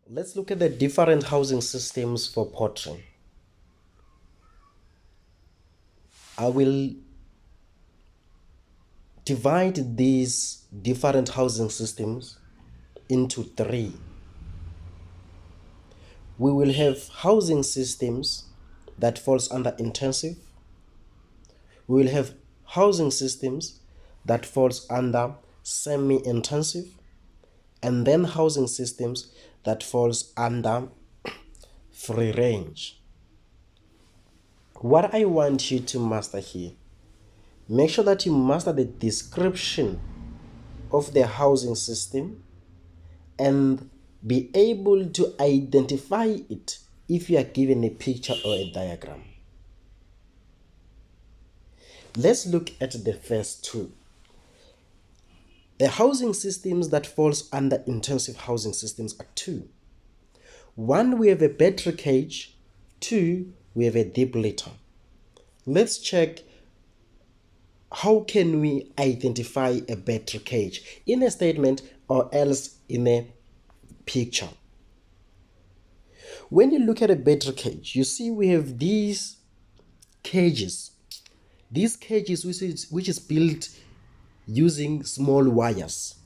Let's look at the different housing systems for poultry. I will divide these different housing systems into three. We will have housing systems that falls under intensive. We will have housing systems that falls under semi-intensive, and then housing systems that falls under free range. What I want you to master here, make sure that you master the description of the housing system and be able to identify it if you are given a picture or a diagram. Let's look at the first two. The housing systems that falls under intensive housing systems are two. One, we have a battery cage. Two, we have a deep litter. Let's check how can we identify a battery cage in a statement or else in a picture. When you look at a battery cage, you see we have these cages. These cages which is built using small wires.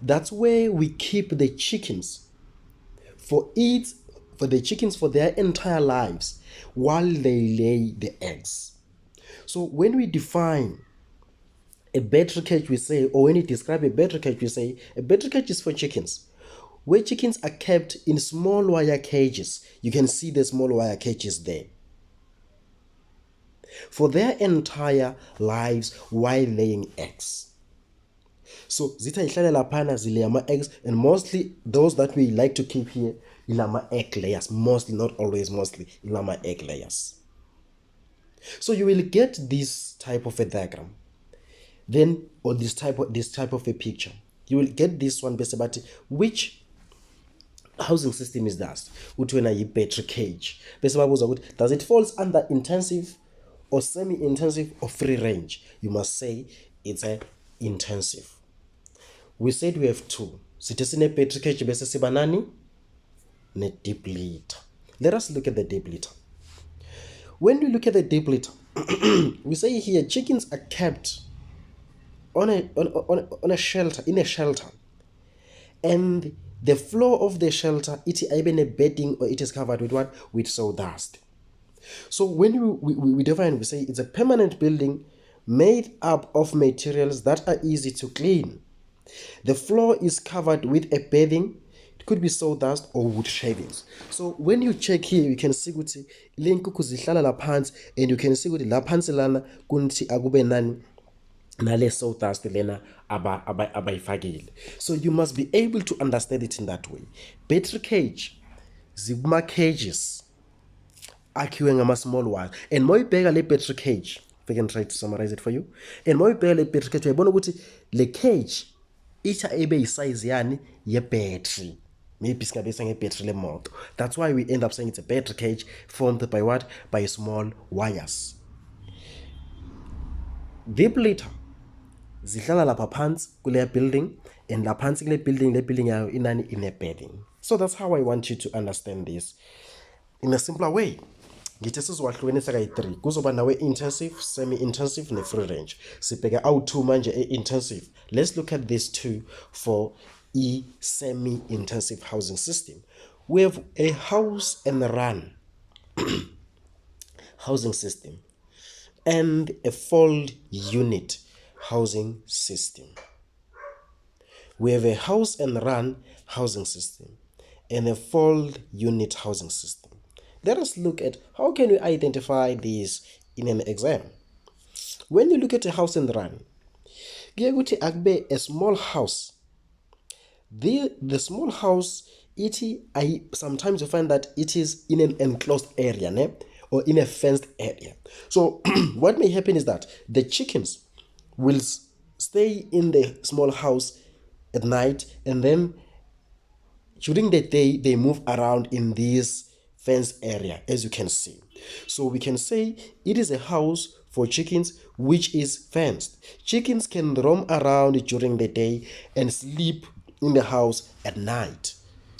That's where we keep the chickens for the chickens for their entire lives while they lay the eggs. So when we define a battery cage, we say, or when you describe a battery cage, we say a battery cage is for chickens, where chickens are kept in small wire cages. You can see the small wire cages there for their entire lives while laying eggs. So zitha ihlale laphana zilay ama-eggs, and mostly those that we like to keep here ilama egg layers, mostly, not always, mostly ilama egg layers. So you will get this type of a diagram, then, or this type of a picture. You will get this one based about which housing system is that. Uthi wena yi-battery cage. Bese babuza ukuthi does it falls under intensive or semi-intensive or free range? You must say it's a intensive. We said we have two. Sithi sine battery cage bese siba nani? Ne deep litter. Let us look at the deep litter. When we look at the deep litter, we say here chickens are kept on a shelter, in a shelter, and the floor of the shelter, it is even a bedding, or it is covered with what? With sawdust. So when we define, we say it's a permanent building made up of materials that are easy to clean. The floor is covered with a bedding. It could be sawdust or wood shavings. So when you check here, you can see ukuthi le nkukhu zihlala laphansi, and you can see ukuthi laphansi lana kunti akube nani nale sawdust lena abayifakile. So you must be able to understand it in that way. Battery cage zikuma cages akhiwe ngama small wire, and moyibheka le battery cage, if I can try to summarize it for you, and moyibheka le battery cage uyabona ukuthi le cage itha ebe yisize yani ye battery, maybe sikabesa nge-battery lemoto. That's why we end up saying it's a battery cage formed by what? By small wires. Deep litter zihlala lapha phansi kuleya building, and la phansi kule building, le building yayo inani in a bedding. So that's how I want you to understand this in a simpler way. Ngithi sizowahlukanisa kayi-3 kuzoba nawe intensive, semi-intensive ne-free range. Sibheke awu-2 manje e-intensive. Let's look at these two for semi-intensive housing system. We have a house and run housing system and a fold unit housing system. We have a house and run housing system and a fold unit housing system. Let us look at how can we identify these in an exam. When you look at a house and run, kuye akbe a small house. The small house, sometimes you find that it is in an enclosed area, or in a fenced area. So what may happen is that the chickens will stay in the small house at night, and then during the day they move around in this fenced area, as you can see. So we can say it is a house for chickens which is fenced. Chickens can roam around during the day and sleep in the house at night.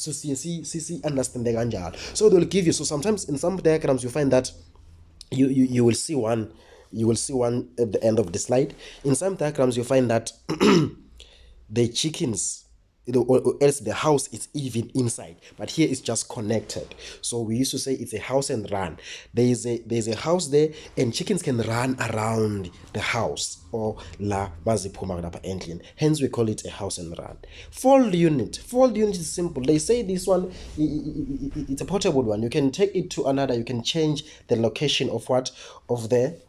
So see understand kanjalo. So they'll give you, so sometimes in some diagrams you find that you will see one, at the end of the slide. In some diagrams you find that the chickens, or else the house is even inside, but here it's just connected. So we used to say it's a house and run. There's a house there, and chickens can run around the house, or la baziphuma lapha endlini, hence we call it a house and run. Fold unit is simple. They say this one, it's a portable one. You can take it to another, you can change the location of what, of the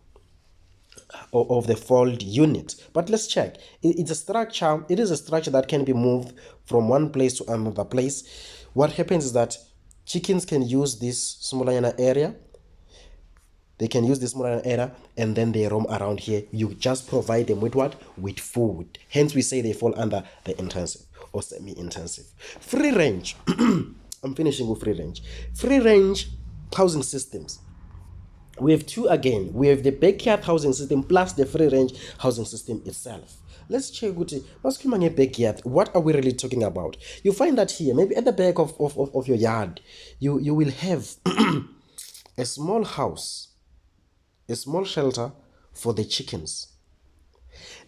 fold unit. But let's check. It's a structure. It is a structure that can be moved from one place to another place. What happens is that chickens can use this smaller area. They can use this smaller area, and then they roam around here. You just provide them with what? With food. Hence we say they fall under the intensive or semi-intensive. Free range. I'm finishing with free range. Free range housing systems. We have two again. We have the backyard housing system plus the free range housing system itself. Let's check with backyard. What are we really talking about? You find that here, maybe at the back of your yard, you will have a small house, a small shelter for the chickens.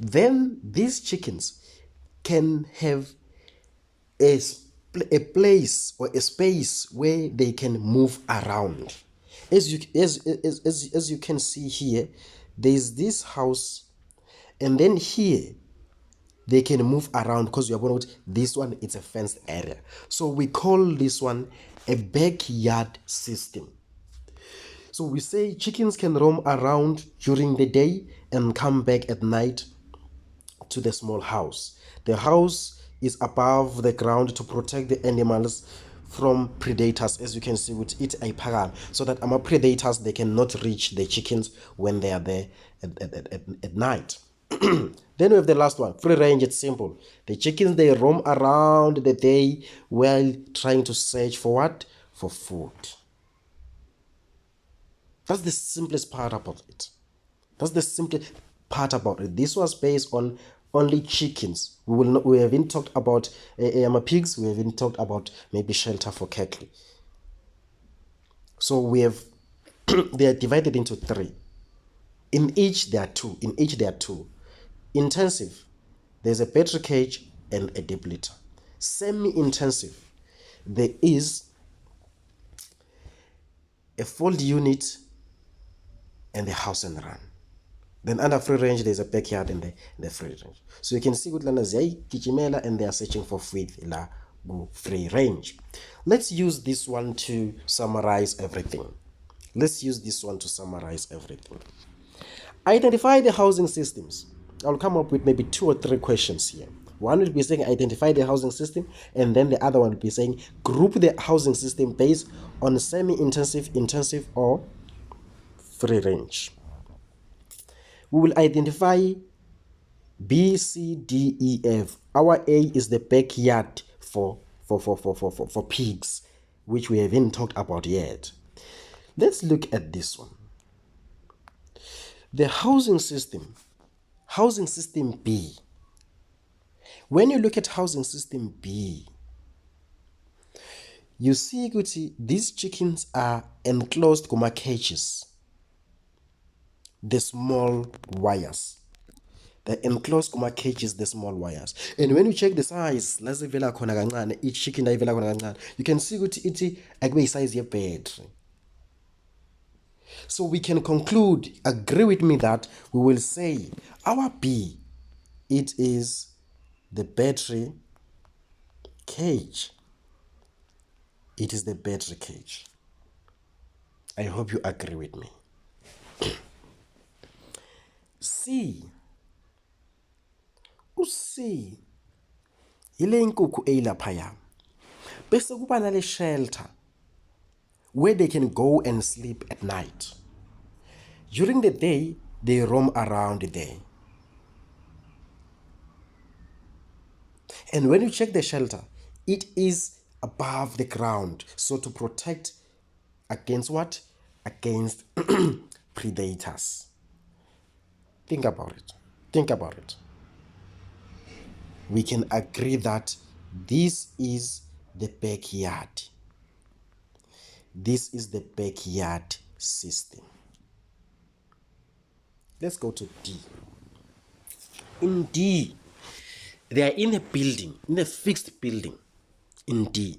Then these chickens can have a place or a space where they can move around. As you can see here, there's this house, and then here they can move around because you have noted this one, it's a fenced area. So we call this one a backyard system. So we say chickens can roam around during the day and come back at night to the small house. The house is above the ground to protect the animals from predators, as you can see with it a so that predators, they cannot reach the chickens when they are there at night. Then we have the last one, free range. It's simple. The chickens, they roam around the day while trying to search for what? For food. That's the simplest part about it. That's the simplest part about it. This was based on only chickens. We haven't talked about pigs. We haven't talked about maybe shelter for cattle. So we have they are divided into three. In each there are two. Intensive, there's a battery cage and a deep litter. Semi-intensive, there is a fold unit and a house and run. Then under free range, there's a backyard and the free range. So you can see good lana ziyayigijimela and they are searching for food la free range. Let's use this one to summarize everything. Identify the housing systems. I'll come up with maybe 2 or 3 questions here. One will be saying identify the housing system, and then the other one will be saying group the housing system based on semi-intensive, intensive, or free range. We will identify B, C, D, E, F. Our A is the backyard for pigs, which we haven't talked about yet. Let's look at this one. The housing system B. When you look at housing system B, you see these chickens are enclosed cages. The small wires. The enclosed cages, the small wires. And when you check the size, each chicken you can see it's size your battery. So we can conclude, agree with me, that we will say our B, it is the battery cage. It is the battery cage. I hope you agree with me. C. U-C. Ile inkukhu eyilaphaya. Bese kuba nale shelter where they can go and sleep at night. During the day, they roam around there. And when you check the shelter, it is above the ground. So to protect against what? Against predators. Think about it. We can agree that this is the backyard. This is the backyard system. Let's go to D. In D, they are in a building, in a fixed building. In D,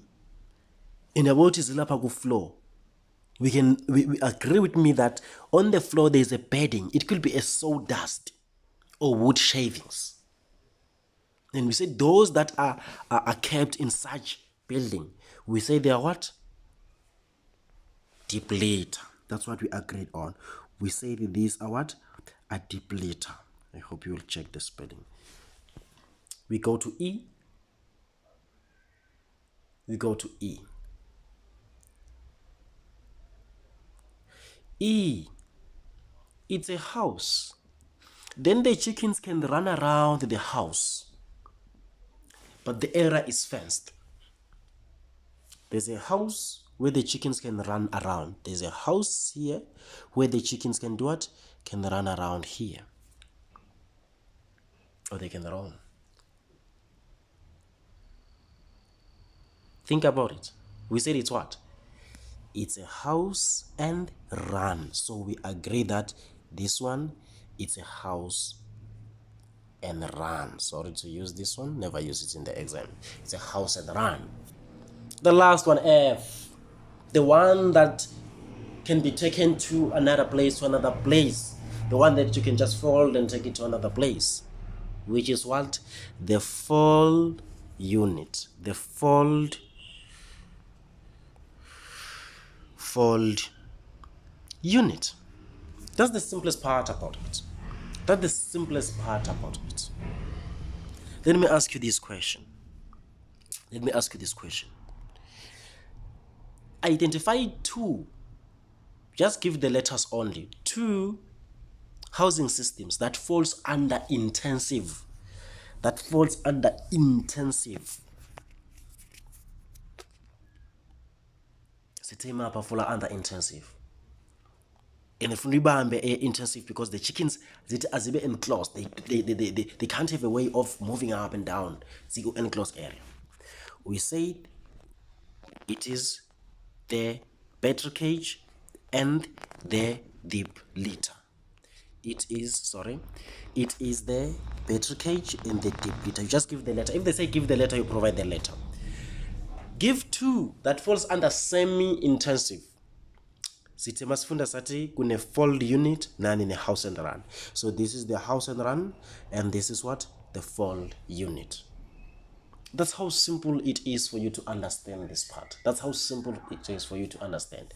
in about is lapha floor. We agree with me that on the floor there is a bedding. It could be a sawdust or wood shavings. And we say those that are kept in such building, we say they are what? Depleter. That's what we agreed on. We say that these are what? A depleter. I hope you will check the spelling. We go to E. We go to E. E. It's a house. Then the chickens can run around the house. But the area is fenced. There's a house where the chickens can run around. There's a house here where the chickens can do what? Can run around here. Or they can roam. Think about it. We said it's what? It's a house and run. So we agree that this one, it's a house and run. Sorry to use this one. Never use it in the exam. It's a house and run. The last one, F. The one that can be taken to another place, The one that you can just fold and take it to another place. Which is what? The fold unit. The fold unit. That's the simplest part about it. That's the simplest part about it. Let me ask you this question. Identify two, just give the letters only, two housing systems that falls under intensive. Sitema apa fall under intensive. And if we intensive because the chickens are enclosed, they can't have a way of moving up and down. They go enclosed area. We say it is the battery cage and the deep litter. It is the battery cage and the deep litter. You just give the letter. If they say give the letter, you provide the letter. Give two that falls under semi-intensive. Sitema sifunda sati kune fold unit nani ne house and run. So this is the house and run and this is what? The fold unit. That's how simple it is for you to understand this part. That's how simple it is for you to understand.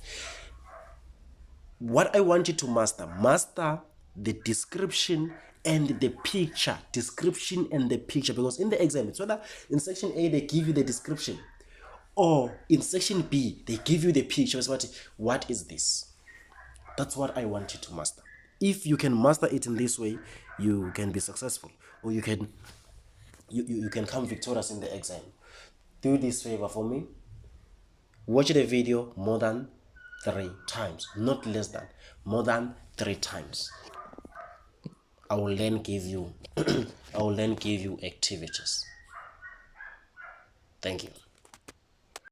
What I want you to master the description and the picture. Description and the picture. Because in the exam, it's whether in section A they give you the description, or in section B they give you the picture. What is this? That's what I want you to master. If you can master it in this way, you can be successful, or you can come victorious in the exam. Do this favor for me. Watch the video more than 3 times, not less than, more than 3 times. I will then give you activities. Thank you.